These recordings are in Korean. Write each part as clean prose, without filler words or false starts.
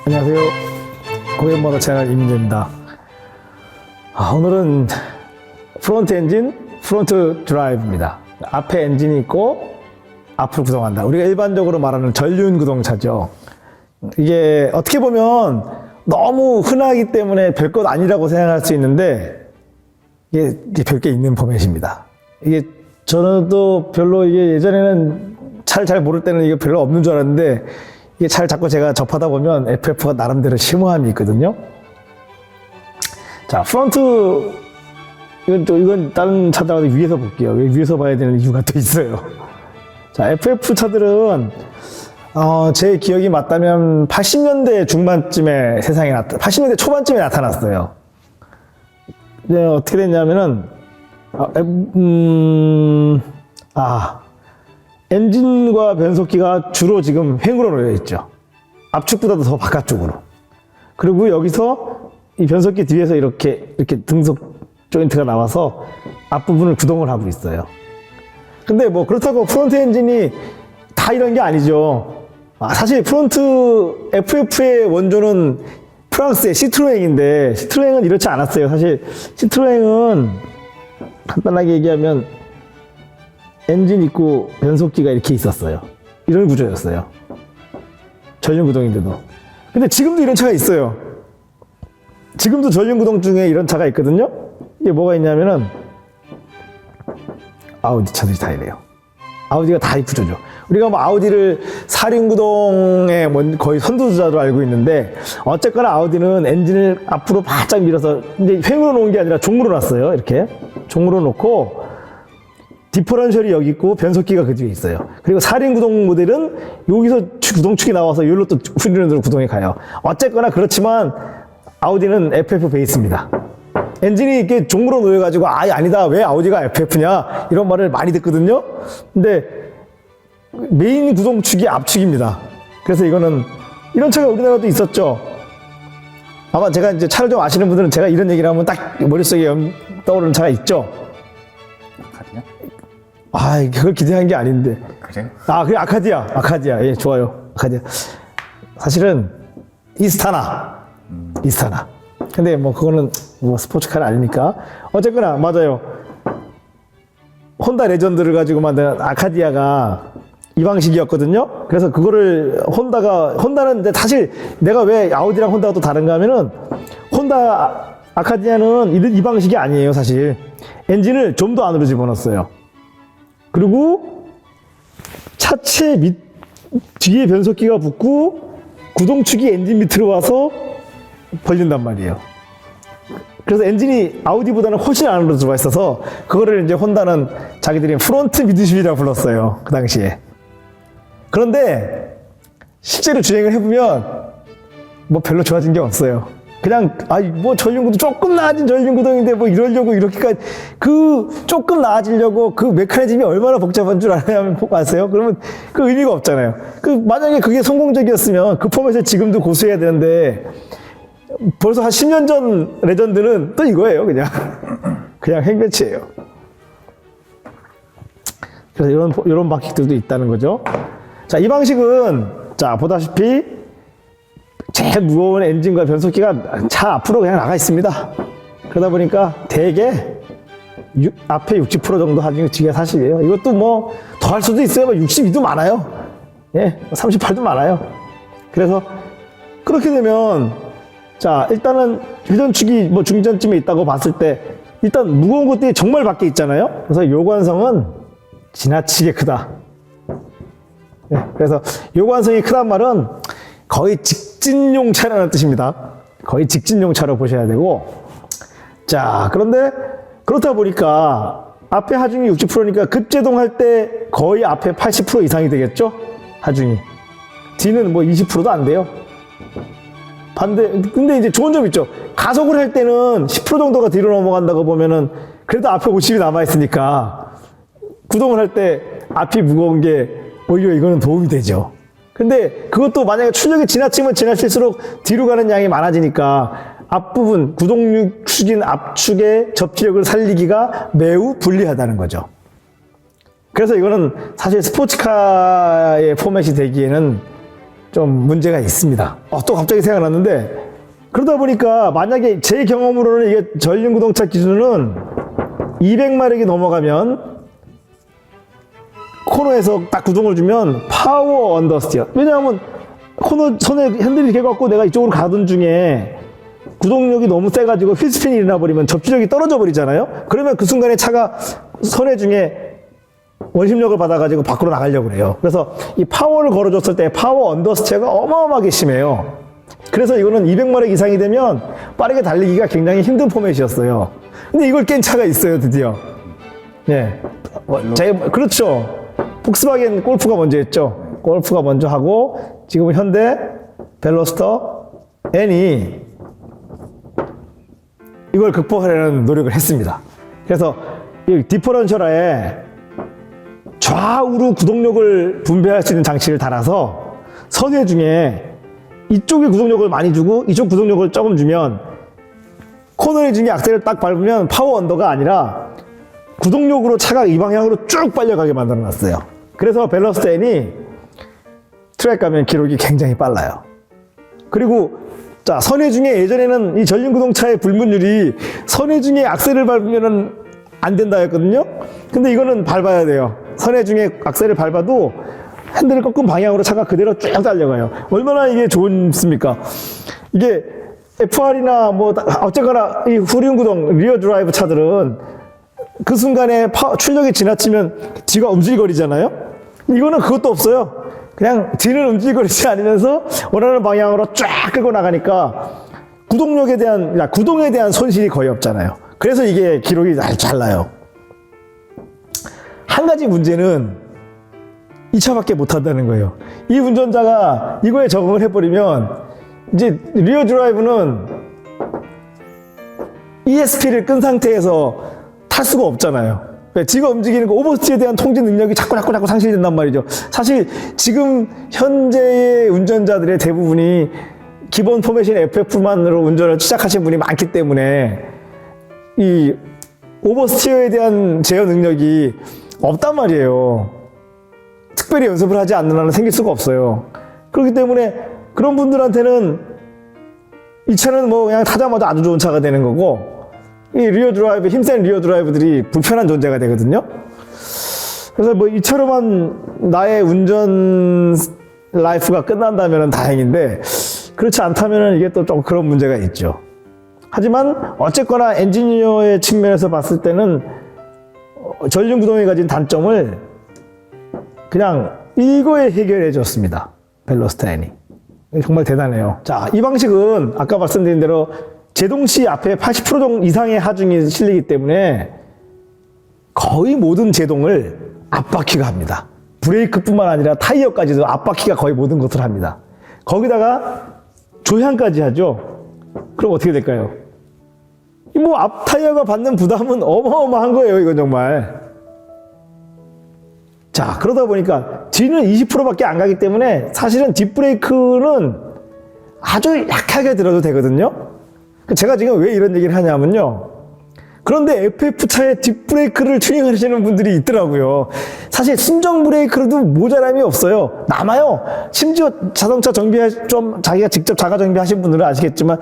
안녕하세요. 고객모터 채널 이민재입니다. 오늘은 프론트 엔진, 프론트 드라이브입니다. 앞에 엔진이 있고 앞을 구동한다. 우리가 일반적으로 말하는 전륜 구동차죠. 이게 어떻게 보면 너무 흔하기 때문에 별것 아니라고 생각할 수 있는데 이게 별게 있는 포맷입니다. 이게 저도 별로 이게 예전에는 차를 잘 모를 때는 이게 별로 없는 줄 알았는데 이게 차를 자꾸 제가 접하다 보면 FF가 나름대로 심오함이 있거든요. 자, 프론트 이건 다른 차들하고 위에서 볼게요. 왜 위에서 봐야 되는 이유가 또 있어요. 자, FF 차들은 제 기억이 맞다면 80년대 중반쯤에 80년대 초반쯤에 나타났어요. 네, 어떻게 됐냐면은 엔진과 변속기가 주로 지금 횡으로 놓여 있죠. 압축보다도 더 바깥쪽으로. 그리고 여기서 이 변속기 뒤에서 이렇게 등속 조인트가 나와서 앞부분을 구동을 하고 있어요. 근데 뭐 그렇다고 프론트 엔진이 다 이런 게 아니죠. 사실 프론트 FF의 원조는 프랑스의 시트로앵인데 시트로앵은 이렇지 않았어요. 사실 시트로앵은 간단하게 얘기하면 엔진 있고 변속기가 이렇게 있었어요. 이런 구조였어요. 전륜 구동인데도. 근데 지금도 이런 차가 있어요. 지금도 전륜 구동 중에 이런 차가 있거든요. 이게 뭐가 있냐면은 아우디 차들이 다 이래요. 아우디가 다 이 구조죠. 우리가 뭐 아우디를 사륜 구동의 거의 선두주자로 알고 있는데 어쨌거나 아우디는 엔진을 앞으로 바짝 밀어서 이제 횡으로 놓은 게 아니라 종으로 놨어요. 이렇게 종으로 놓고 디퍼런셜이 여기 있고 변속기가 그 뒤에 있어요. 그리고 사륜 구동 모델은 여기서 구동축이 나와서 여기로 또 후륜으로 구동이 가요. 어쨌거나 그렇지만 아우디는 FF 베이스입니다. 엔진이 이렇게 종으로 놓여가지고 아니다 왜 아우디가 FF냐 이런 말을 많이 듣거든요. 근데 메인 구동축이 압축입니다. 그래서 이거는 이런 차가 우리나라도 있었죠. 아마 제가 이제 차를 좀 아시는 분들은 제가 이런 얘기를 하면 딱 머릿속에 떠오르는 차가 있죠. 그걸 기대한 게 아닌데. 그래? 그래, 아카디아. 예, 좋아요. 아카디아. 사실은, 이스타나. 근데 뭐, 그거는 뭐 스포츠카는 아니니까. 어쨌거나, 맞아요. 혼다 레전드를 가지고 만든 아카디아가 이 방식이었거든요. 그래서 그거를 혼다는 근데 사실 내가 왜 아우디랑 혼다가 또 다른가 하면은, 혼다 아카디아는 이 방식이 아니에요, 사실. 엔진을 좀 더 안으로 집어넣었어요. 그리고 차체 뒤에 변속기가 붙고 구동축이 엔진 밑으로 와서 벌린단 말이에요. 그래서 엔진이 아우디보다는 훨씬 안으로 들어와 있어서 그거를 이제 혼다는 자기들이 프론트 미드십이라고 불렀어요. 그 당시에. 그런데 실제로 주행을 해보면 뭐 별로 좋아진 게 없어요. 그냥 뭐 전륜구동 조금 나아진 전륜구동인데 뭐 이러려고 이렇게까지 조금 나아지려고 그 메커니즘이 얼마나 복잡한 줄 아세요? 그러면 그 의미가 없잖아요. 만약에 그게 성공적이었으면 그 포맷을 지금도 고수해야 되는데 벌써 한 10년 전 레전드는 또 이거예요. 그냥 행배치예요. 그래서 이런 방식들도 있다는 거죠. 자, 이 방식은 자 보다시피 제일 무거운 엔진과 변속기가 차 앞으로 그냥 나가 있습니다. 그러다 보니까 대개 앞에 60% 정도 하는 게 사실이에요. 이것도 뭐 더 할 수도 있어요. 62도 많아요. 예, 38도 많아요. 그래서 그렇게 되면 자 일단은 회전축이 뭐 중전쯤에 있다고 봤을 때 일단 무거운 것들이 정말 밖에 있잖아요. 그래서 요관성은 지나치게 크다. 예, 그래서 요관성이 크단 말은 거의 직진용 차라는 뜻입니다. 거의 직진용 차로 보셔야 되고. 자, 그런데 그렇다 보니까 앞에 하중이 60%니까 급제동할 때 거의 앞에 80% 이상이 되겠죠? 하중이. 뒤는 뭐 20%도 안 돼요. 근데 이제 좋은 점 있죠. 가속을 할 때는 10% 정도가 뒤로 넘어간다고 보면은 그래도 앞에 50이 남아있으니까 구동을 할 때 앞이 무거운 게 오히려 이거는 도움이 되죠. 근데 그것도 만약에 출력이 지나치면 지나칠수록 뒤로 가는 양이 많아지니까 앞부분 구동축인 압축의 접지력을 살리기가 매우 불리하다는 거죠. 그래서 이거는 사실 스포츠카의 포맷이 되기에는 좀 문제가 있습니다. 또 갑자기 생각났는데, 그러다 보니까 만약에 제 경험으로는 이게 전륜구동차 기준은 200마력이 넘어가면 코너에서 딱 구동을 주면 파워 언더스티어. 왜냐하면 손에 핸들이 이렇게 갖고 내가 이쪽으로 가던 중에 구동력이 너무 세가지고 휠스핀이 일어나 버리면 접지력이 떨어져 버리잖아요. 그러면 그 순간에 차가 선회 중에 원심력을 받아가지고 밖으로 나가려고 그래요. 그래서 이 파워를 걸어줬을 때 파워 언더스티어가 어마어마하게 심해요. 그래서 이거는 200마력 이상이 되면 빠르게 달리기가 굉장히 힘든 포맷이었어요. 근데 이걸 깬 차가 있어요, 드디어. 네. 그렇죠. 폭스바겐 골프가 먼저 했죠. 골프가 먼저 하고, 지금은 현대 벨로스터 N이 이걸 극복하려는 노력을 했습니다. 그래서 이 디퍼런셜에 좌우로 구동력을 분배할 수 있는 장치를 달아서 선회 중에 이쪽에 구동력을 많이 주고 이쪽 구동력을 조금 주면 코너에 중에 악셀을 딱 밟으면 파워 언더가 아니라 구동력으로 차가 이 방향으로 쭉 빨려가게 만들어 놨어요. 그래서 벨로스터 N이 트랙 가면 기록이 굉장히 빨라요. 그리고 자, 선회 중에 예전에는 이 전륜구동차의 불문율이 선회 중에 악셀을 밟으면 안 된다 했거든요. 근데 이거는 밟아야 돼요. 선회 중에 악셀을 밟아도 핸들을 꺾은 방향으로 차가 그대로 쭉 달려가요. 얼마나 이게 좋습니까? 이게 FR이나 뭐 어쨌거나 이 후륜구동 리어 드라이브 차들은 그 순간에 출력이 지나치면 뒤가 움찔거리잖아요. 이거는 그것도 없어요. 그냥 뒤는 움찔거리지 않으면서 원하는 방향으로 쫙 끌고 나가니까 구동에 대한 손실이 거의 없잖아요. 그래서 이게 기록이 잘 나요. 한 가지 문제는 이 차밖에 못한다는 거예요. 이 운전자가 이거에 적응을 해버리면 이제 리어 드라이브는 ESP를 끈 상태에서 탈 수가 없잖아요. 지가 움직이는 거 오버스티에 대한 통제 능력이 자꾸 상실이 된단 말이죠. 사실 지금 현재의 운전자들의 대부분이 기본 포맷인 FF만으로 운전을 시작하신 분이 많기 때문에 이 오버스티어에 대한 제어 능력이 없단 말이에요. 특별히 연습을 하지 않는 한은 생길 수가 없어요. 그렇기 때문에 그런 분들한테는 이 차는 뭐 그냥 타자마자 아주 좋은 차가 되는 거고, 이 리어 드라이브, 힘센 리어 드라이브들이 불편한 존재가 되거든요. 그래서 뭐 이처럼만 나의 운전 라이프가 끝난다면 다행인데, 그렇지 않다면 이게 또 좀 그런 문제가 있죠. 하지만 어쨌거나 엔지니어의 측면에서 봤을 때는 전륜구동이 가진 단점을 그냥 이거에 해결해 줬습니다. 벨로스터 N이. 정말 대단해요. 자, 이 방식은 아까 말씀드린 대로 제동시 앞에 80% 이상의 하중이 실리기 때문에 거의 모든 제동을 앞바퀴가 합니다. 브레이크뿐만 아니라 타이어까지도 앞바퀴가 거의 모든 것을 합니다. 거기다가 조향까지 하죠. 그럼 어떻게 될까요? 뭐 앞 타이어가 받는 부담은 어마어마한 거예요. 이건 정말. 자, 그러다 보니까 뒤는 20%밖에 안 가기 때문에 사실은 뒷브레이크는 아주 약하게 들어도 되거든요. 제가 지금 왜 이런 얘기를 하냐면요. 그런데 FF차에 뒷브레이크를 튜닝하시는 분들이 있더라고요. 사실 순정 브레이크로도 모자람이 없어요. 남아요. 심지어 자동차 자기가 직접 자가 정비하신 분들은 아시겠지만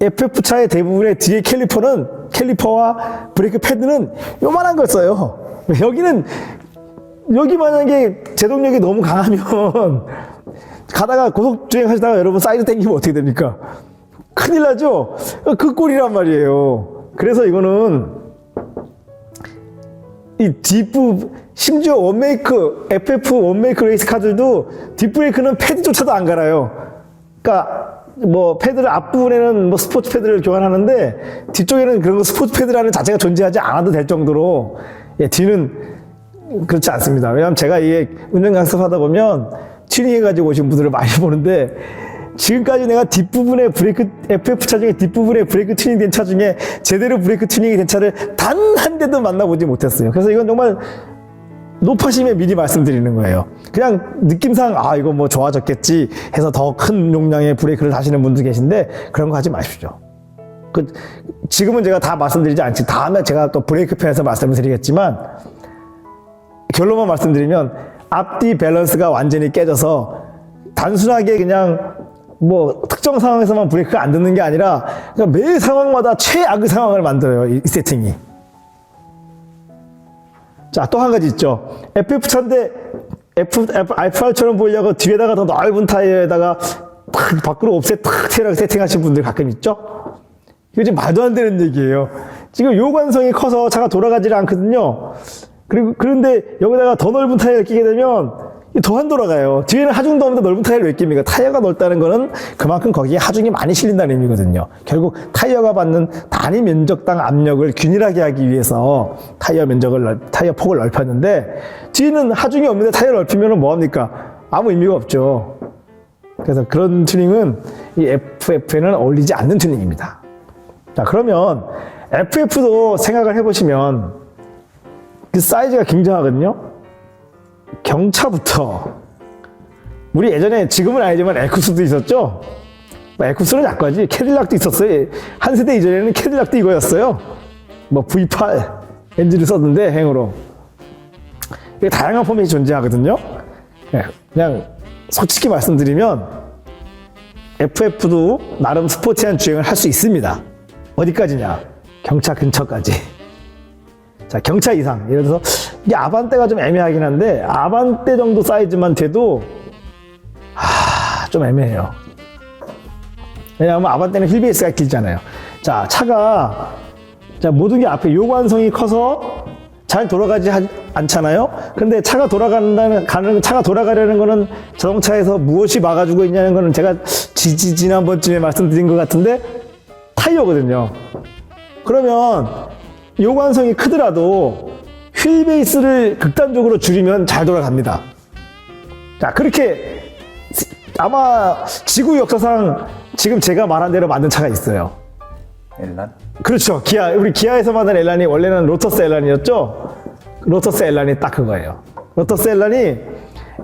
FF차의 대부분의 뒤에 캘리퍼와 브레이크 패드는 요만한 걸 써요. 여기 만약에 제동력이 너무 강하면 가다가 고속주행 하시다가 여러분 사이드 땡기면 어떻게 됩니까? 큰일 나죠? 그 꼴이란 말이에요. 그래서 이거는 이 심지어 FF 원메이크 레이스 카들도 뒷브레이크는 패드조차도 안 갈아요. 그러니까 뭐 패드를 앞부분에는 뭐 스포츠 패드를 교환하는데 뒤쪽에는 그런 거 스포츠 패드라는 자체가 존재하지 않아도 될 정도로 뒤는 그렇지 않습니다. 왜냐하면 제가 이게 운전 강습하다 보면 튜닝해가지고 오신 분들을 많이 보는데 지금까지 내가 뒷부분에 FF차 중에 뒷부분에 브레이크 튜닝된 차 중에 제대로 브레이크 튜닝이 된 차를 단 한 대도 만나보지 못했어요. 그래서 이건 정말 높아심에 미리 말씀드리는 거예요. 그냥 느낌상 이거 뭐 좋아졌겠지 해서 더 큰 용량의 브레이크를 다시는 분도 계신데 그런 거 하지 마십시오. 지금은 제가 다 말씀드리지 않지. 다음에 제가 또 브레이크 편에서 말씀을 드리겠지만 결론만 말씀드리면 앞뒤 밸런스가 완전히 깨져서 단순하게 그냥 뭐 특정 상황에서만 브레이크가 안 듣는 게 아니라 그냥 매 상황마다 최악의 상황을 만들어요. 이 세팅이. 자, 또 한 가지 있죠. FF 차인데 F8처럼 보이려고 뒤에다가 더 넓은 타이어에다가 탁 밖으로 옵셋 탁 튀어나게 세팅하신 분들 가끔 있죠. 이거 지금 말도 안 되는 얘기예요. 지금 요관성이 커서 차가 돌아가지를 않거든요. 그런데 여기다가 더 넓은 타이어를 끼게 되면 더 안 돌아가요. 뒤에는 하중도 없는데 넓은 타이어를 왜 낍니까? 타이어가 넓다는 거는 그만큼 거기에 하중이 많이 실린다는 의미거든요. 결국 타이어가 받는 단위 면적당 압력을 균일하게 하기 위해서 타이어 폭을 넓혔는데, 뒤에는 하중이 없는데 타이어를 넓히면 뭐합니까? 아무 의미가 없죠. 그래서 그런 튜닝은 이 FF에는 어울리지 않는 튜닝입니다. 자, 그러면 FF도 생각을 해보시면 그 사이즈가 굉장하거든요. 경차부터, 우리 예전에, 지금은 아니지만 에쿠스도 있었죠. 에쿠스는 약간지 캐딜락도 있었어요. 한 세대 이전에는 캐딜락도 이거였어요. 뭐 V8 엔진을 썼는데 행으로 이게 다양한 포맷이 존재하거든요. 그냥 솔직히 말씀드리면 FF도 나름 스포티한 주행을 할 수 있습니다. 어디까지냐? 경차 근처까지. 자, 경차 이상. 예를 들어서 이게 아반떼가 좀 애매하긴 한데 아반떼 정도 사이즈만 돼도 좀 애매해요. 왜냐하면 아반떼는 휠베이스가 길잖아요. 자, 차가 모든 게 앞에 요관성이 커서 잘 돌아가지 않잖아요. 근데 차가 돌아가려는 거는 자동차에서 무엇이 막아주고 있냐는 거는 제가 지난번쯤에 말씀드린 것 같은데 타이어거든요. 그러면 요관성이 크더라도 휠베이스를 극단적으로 줄이면 잘 돌아갑니다. 자, 그렇게 아마 지구 역사상 지금 제가 말한 대로 만든 차가 있어요. 엘란? 그렇죠. 우리 기아에서 만든 엘란이 원래는 로터스 엘란이었죠. 로터스 엘란이 딱 그거예요. 로터스 엘란이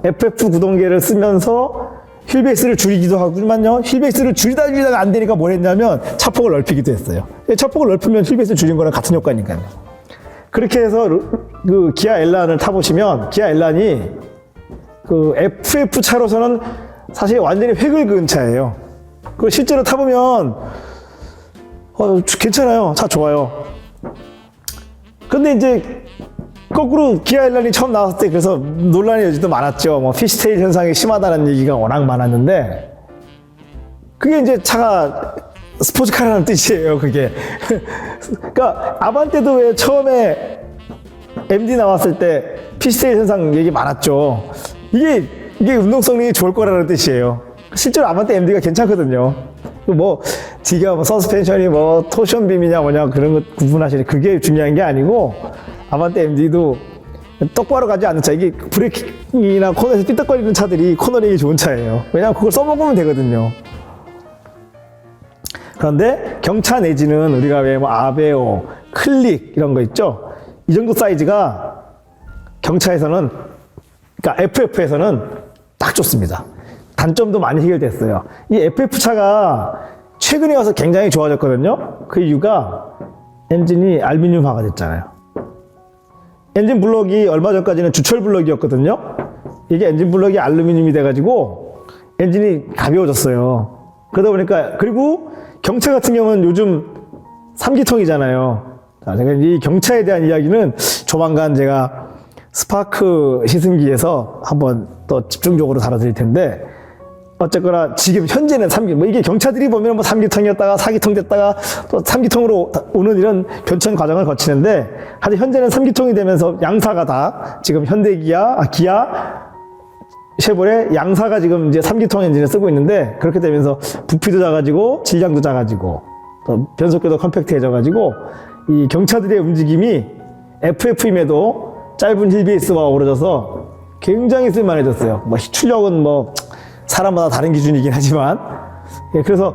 FF 구동계를 쓰면서 휠베이스를 줄이기도 하지만요, 휠베이스를 줄이다가 안 되니까 뭘 했냐면 차폭을 넓히기도 했어요. 차폭을 넓히면 휠베이스를 줄인 거랑 같은 효과니까요. 그렇게 해서 그 기아 엘란을 타보시면 기아 엘란이 그 FF 차로서는 사실 완전히 획을 그은 차예요. 그 실제로 타보면 괜찮아요. 차 좋아요. 근데 이제 거꾸로 기아 엘란이 처음 나왔을 때 그래서 논란의 여지도 많았죠. 뭐 피시테일 현상이 심하다는 얘기가 워낙 많았는데, 그게 이제 차가 스포츠카라는 뜻이에요, 그게. 그러니까 아반떼도 왜 처음에 MD 나왔을 때 피시테일 현상 얘기 많았죠. 이게 운동성능이 좋을 거라는 뜻이에요. 실제로 아반떼 MD가 괜찮거든요. 뭐 뒤가 뭐 서스펜션이 뭐 토션빔이냐 뭐냐 그런 거 구분하시니 그게 중요한 게 아니고, 아반떼 MD도 똑바로 가지 않는 차, 이게 브레이킹이나 코너에서 삐딱거리는 차들이 코너링이 좋은 차예요. 왜냐하면 그걸 써먹으면 되거든요. 그런데 경차 내지는 우리가 왜 뭐 아베오, 클릭 이런 거 있죠. 이 정도 사이즈가 경차에서는, 그러니까 FF에서는 딱 좋습니다. 단점도 많이 해결됐어요. 이 FF 차가 최근에 와서 굉장히 좋아졌거든요. 그 이유가 엔진이 알루미늄화가 됐잖아요. 엔진 블럭이 얼마 전까지는 주철 블럭이었거든요. 이게 엔진 블럭이 알루미늄이 돼가지고 엔진이 가벼워졌어요. 그러다 보니까, 그리고 경차 같은 경우는 요즘 3기통이잖아요. 자, 제가 이 경차에 대한 이야기는 조만간 제가 스파크 시승기에서 한번 또 집중적으로 다뤄드릴 텐데, 어쨌거나 지금 현재는 3기, 뭐 이게 경차들이 보면 뭐 3기통이었다가 4기통 됐다가 또 3기통으로 오는 이런 변천 과정을 거치는데, 하여튼 현재는 3기통이 되면서 양사가 다 지금 기아, 쉐보레 양사가 지금 이제 3기통 엔진을 쓰고 있는데, 그렇게 되면서 부피도 작아지고 질량도 작아지고 또 변속기도 컴팩트해져가지고 이 경차들의 움직임이 FF임에도 짧은 휠베이스와 어우러져서 굉장히 쓸만해졌어요. 뭐 출력은 뭐 사람마다 다른 기준이긴 하지만, 그래서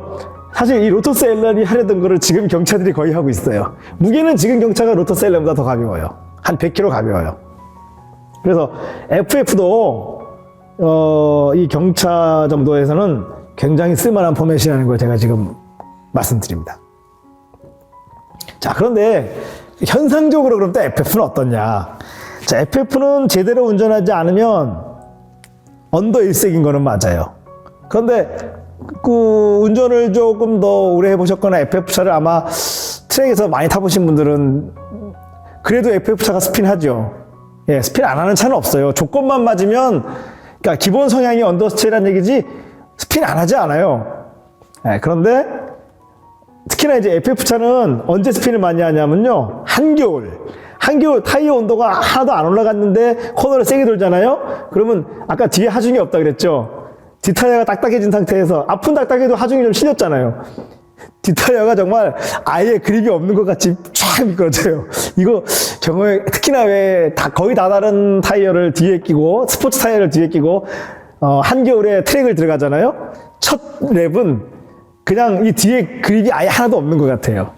사실 이 로터스 엘란이 하려던 거를 지금 경차들이 거의 하고 있어요. 무게는 지금 경차가 로터스 엘란보다 더 가벼워요. 한 100kg 가벼워요. 그래서 FF도 이 경차 정도에서는 굉장히 쓸만한 포맷이라는 걸 제가 지금 말씀드립니다. 자, 그런데 현상적으로 그럼 또 FF는 어떠냐? 자, FF는 제대로 운전하지 않으면 언더 일색인 거는 맞아요. 그런데 그 운전을 조금 더 오래 해보셨거나 FF차를 아마 트랙에서 많이 타보신 분들은 그래도 FF차가 스핀하죠. 예, 스핀 안 하는 차는 없어요. 조건만 맞으면, 그러니까 기본 성향이 언더스테이라는 얘기지 스핀 안 하지 않아요. 예, 그런데 특히나 이제 FF차는 언제 스핀을 많이 하냐면요, 한겨울 타이어 온도가 하나도 안 올라갔는데 코너를 세게 돌잖아요. 그러면 아까 뒤에 하중이 없다 그랬죠. 뒷타이어가 딱딱해진 상태에서, 앞은 딱딱해도 하중이 좀 실렸잖아요. 뒷타이어가 정말 아예 그립이 없는 것 같이 쫙 미끄러져요. 이거 경험에, 특히나 왜 거의 다 다른 타이어를 뒤에 끼고, 스포츠 타이어를 뒤에 끼고, 한겨울에 트랙을 들어가잖아요. 첫 랩은 그냥 이 뒤에 그립이 아예 하나도 없는 것 같아요.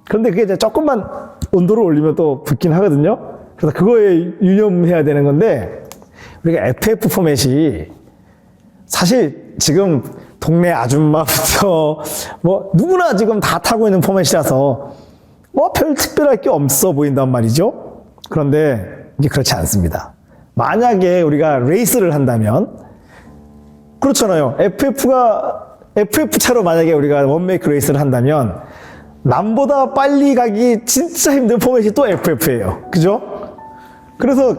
그런데 그게 이제 조금만 온도를 올리면 또 붙긴 하거든요. 그래서 그거에 유념해야 되는 건데, 우리가 FF 포맷이 사실 지금 동네 아줌마부터 뭐 누구나 지금 다 타고 있는 포맷이라서 뭐 별 특별할 게 없어 보인단 말이죠. 그런데 이게 그렇지 않습니다. 만약에 우리가 레이스를 한다면, 그렇잖아요. FF차로 만약에 우리가 원메이크 레이스를 한다면 남보다 빨리 가기 진짜 힘든 포맷이 또 FF예요. 그죠? 그래서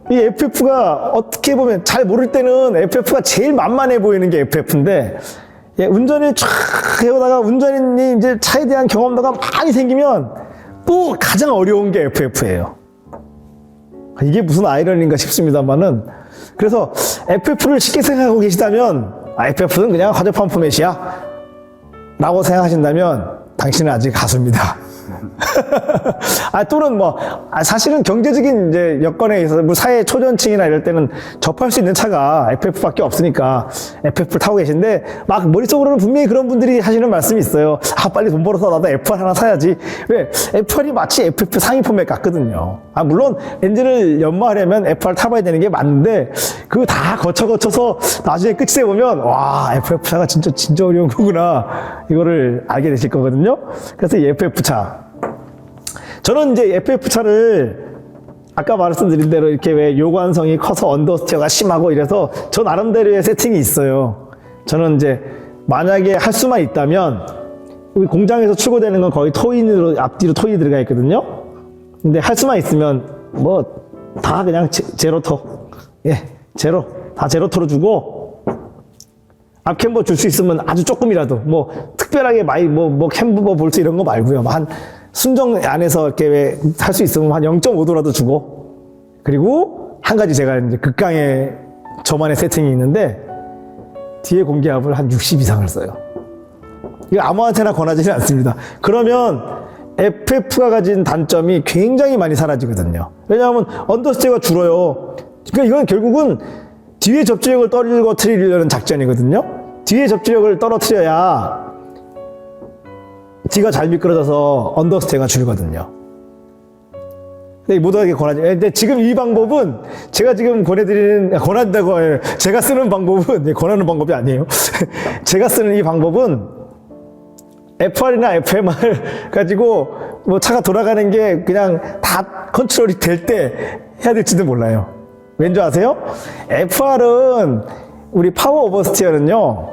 이 FF가 어떻게 보면 잘 모를 때는 FF가 제일 만만해 보이는 게 FF인데, 예, 운전을 쫙 해오다가 운전인이 이제 차에 대한 경험도가 많이 생기면 또 가장 어려운 게 FF예요. 이게 무슨 아이러니인가 싶습니다만은, 그래서 FF를 쉽게 생각하고 계시다면, FF는 그냥 화재판 포맷이야 라고 생각하신다면 당신은 아직 가수입니다. 또는 사실은 경제적인 이제 여건에 의해서 뭐 사회 초년층이나 이럴 때는 접할 수 있는 차가 FF밖에 없으니까 FF를 타고 계신데, 막 머릿속으로는 분명히 그런 분들이 하시는 말씀이 있어요. 빨리 돈 벌어서 나도 FR 하나 사야지. 왜? FR이 마치 FF 상위 포맷 같거든요. 물론 엔진을 연마하려면 FR 타봐야 되는 게 맞는데, 그거 다 거쳐서 나중에 끝이 돼 보면, 와, FF차가 진짜 어려운 거구나, 이거를 알게 되실 거거든요. 그래서 이 FF차, 저는 이제 FF차를 아까 말씀드린 대로 이렇게 왜 요관성이 커서 언더스티어가 심하고 이래서 저 나름대로의 세팅이 있어요. 저는 이제 만약에 할 수만 있다면, 우리 공장에서 출고되는 건 거의 토인으로, 앞뒤로 토인이 들어가 있거든요. 근데 할 수만 있으면 다 그냥 제로토, 다 제로토로 주고, 앞캠버 줄 수 있으면 아주 조금이라도, 특별하게 많이 캠버 볼트 이런 거 말고요. 한 순정 안에서 이렇게 할 수 있으면 한 0.5도라도 주고, 그리고 한 가지 제가 이제 극강의 저만의 세팅이 있는데, 뒤에 공기압을 한 60 이상을 써요. 이거 아무한테나 권하지는 않습니다. 그러면 FF가 가진 단점이 굉장히 많이 사라지거든요. 왜냐하면 언더스테이가 줄어요. 그러니까 이건 결국은 뒤에 접지력을 떨어뜨리려는 작전이거든요. 뒤에 접지력을 떨어뜨려야 뒤가 잘 미끄러져서 언더스테이가 줄거든요. 근데 모두에게 권하지. 근데 지금 이 방법은 제가 지금 권한다고 해요. 제가 쓰는 방법은, 권하는 방법이 아니에요. 제가 쓰는 이 방법은 FR이나 FMR 가지고 차가 돌아가는 게 그냥 다 컨트롤이 될 때 해야 될지도 몰라요. 왠지 아세요? FR은, 우리 파워 오버스티어는요,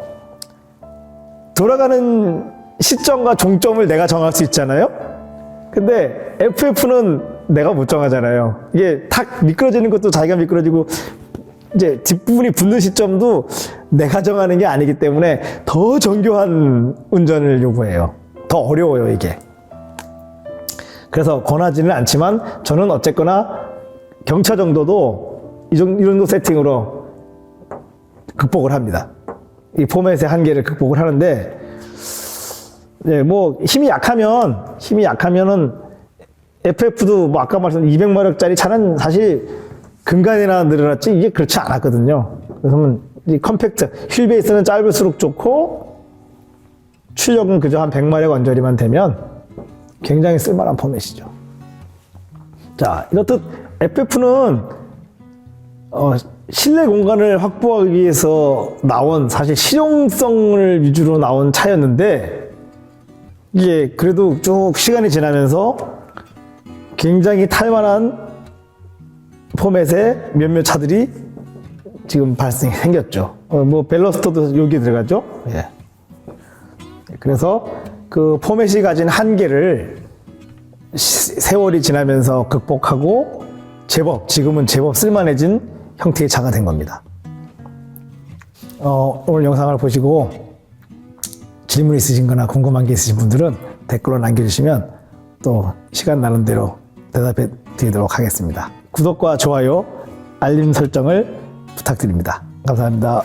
돌아가는 시점과 종점을 내가 정할 수 있잖아요? 근데 FF는 내가 못 정하잖아요. 이게 탁 미끄러지는 것도 자기가 미끄러지고, 이제 뒷부분이 붙는 시점도 내가 정하는 게 아니기 때문에 더 정교한 운전을 요구해요. 더 어려워요, 이게. 그래서 권하지는 않지만 저는 어쨌거나 경차 정도도 이 정도 세팅으로 극복을 합니다. 이 포맷의 한계를 극복을 하는데, 힘이 약하면은 FF도 아까 말씀드린 200마력짜리 차는 사실 근간이나 늘어났지 이게 그렇지 않았거든요. 그래서 이 컴팩트, 휠베이스는 짧을수록 좋고 출력은 그저 한 100마력 언저리만 되면 굉장히 쓸만한 포맷이죠. 자, 이렇듯 FF는 실내 공간을 확보하기 위해서 나온, 사실 실용성을 위주로 나온 차였는데, 이게 그래도 쭉 시간이 지나면서 굉장히 탈만한 포맷의 몇몇 차들이 지금 생겼죠. 뭐 밸러스터도 여기 들어가죠. 예. 그래서 그 포맷이 가진 한계를 세월이 지나면서 극복하고 지금은 제법 쓸만해진 형태의 차가 된 겁니다. 오늘 영상을 보시고 질문 있으신 거나 궁금한 게 있으신 분들은 댓글로 남겨주시면 또 시간 나는 대로 대답해 드리도록 하겠습니다. 구독과 좋아요, 알림 설정을 부탁드립니다. 감사합니다.